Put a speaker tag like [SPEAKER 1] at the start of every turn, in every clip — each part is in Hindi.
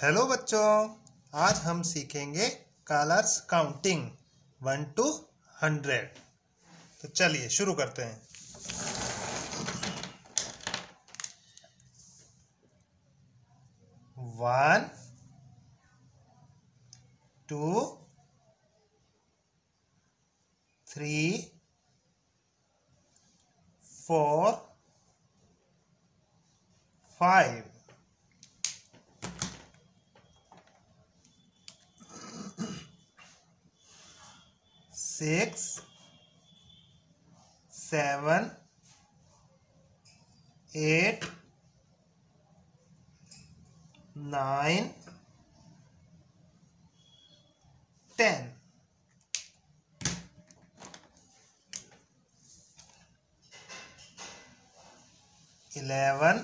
[SPEAKER 1] हेलो बच्चों, आज हम सीखेंगे कलर्स काउंटिंग 1 to 100। तो चलिए शुरू करते हैं। 1 2 3 4 5 6 7 8 9 10 11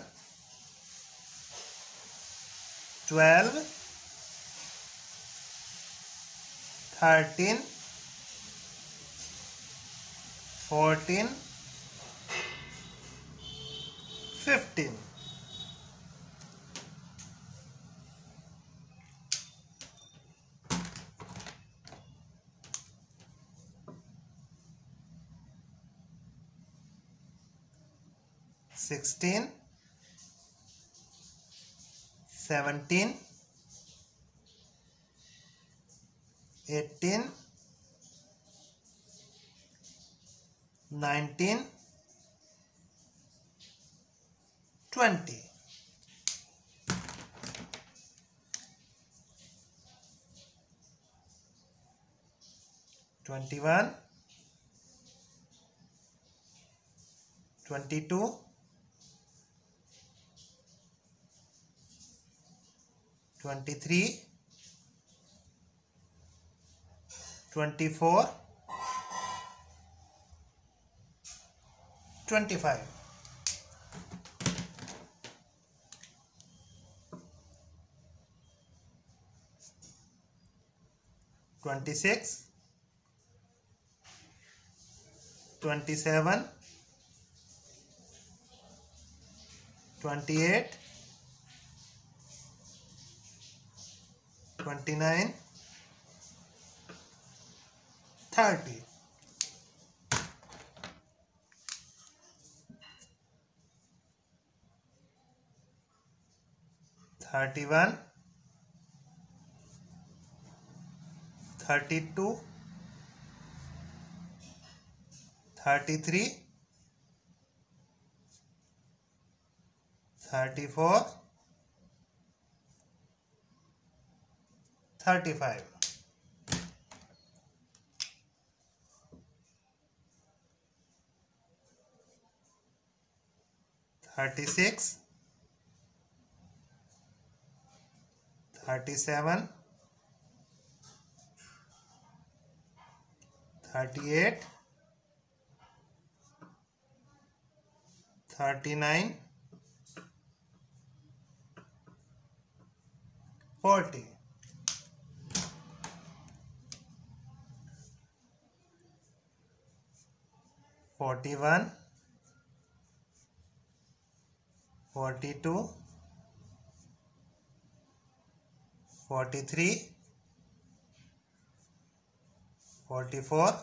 [SPEAKER 1] 12 13 14 15 16 17 18 19 20 21 22 23 24 25 26 27 28 29 30 31 32 33 34 35 36 37 38 39 40 41 42 43 44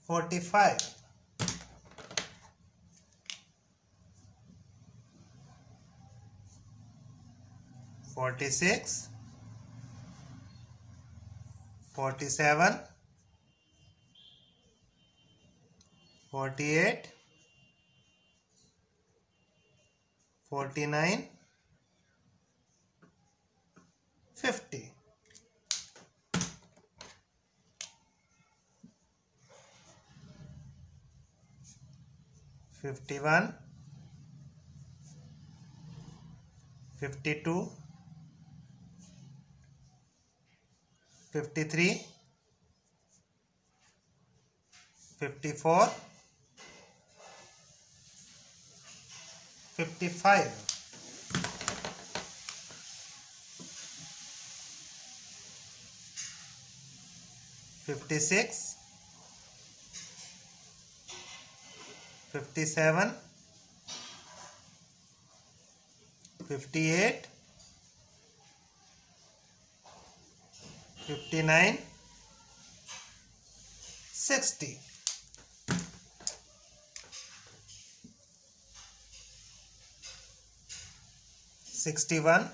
[SPEAKER 1] 45 46 47 48 49 50 51 52 53 54 55 56 57 58, 59, 60. 61,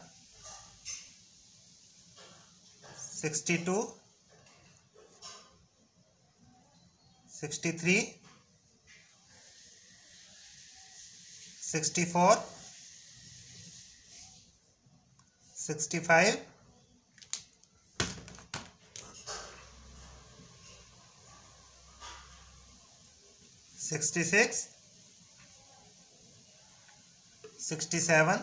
[SPEAKER 1] 62, 63, 64, 65, 66, 67,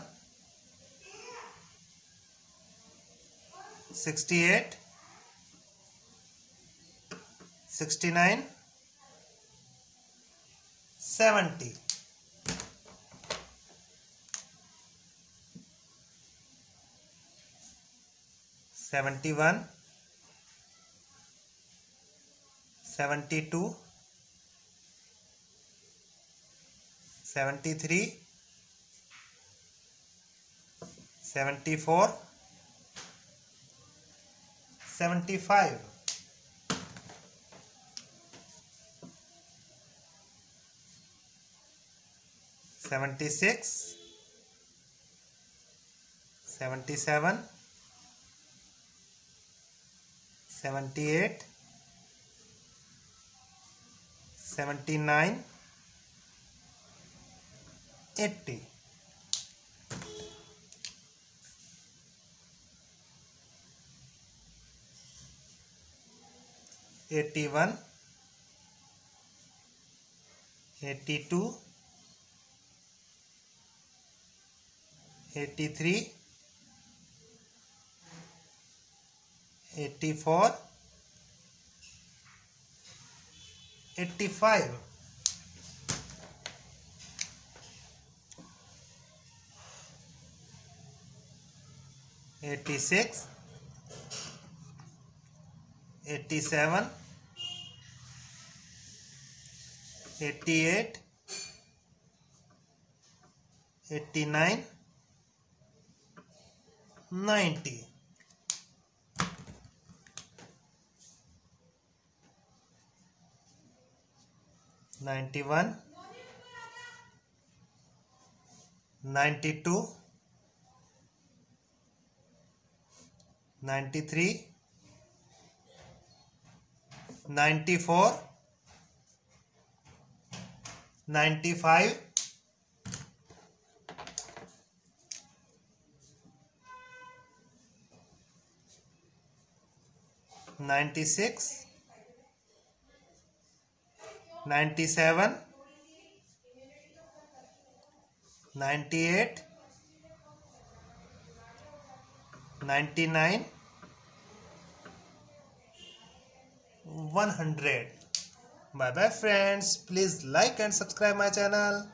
[SPEAKER 1] 68, 69, 70. 71, 72, 73, 74, 75. 76, 77, 78, 79, 80. 81, 82, 83, 84, 85. 86, 87, 88, 89, 90. 91, 92, 93, 94, 95, 96, 97, 98, 99, 100. Bye bye friends. Please like and subscribe my channel.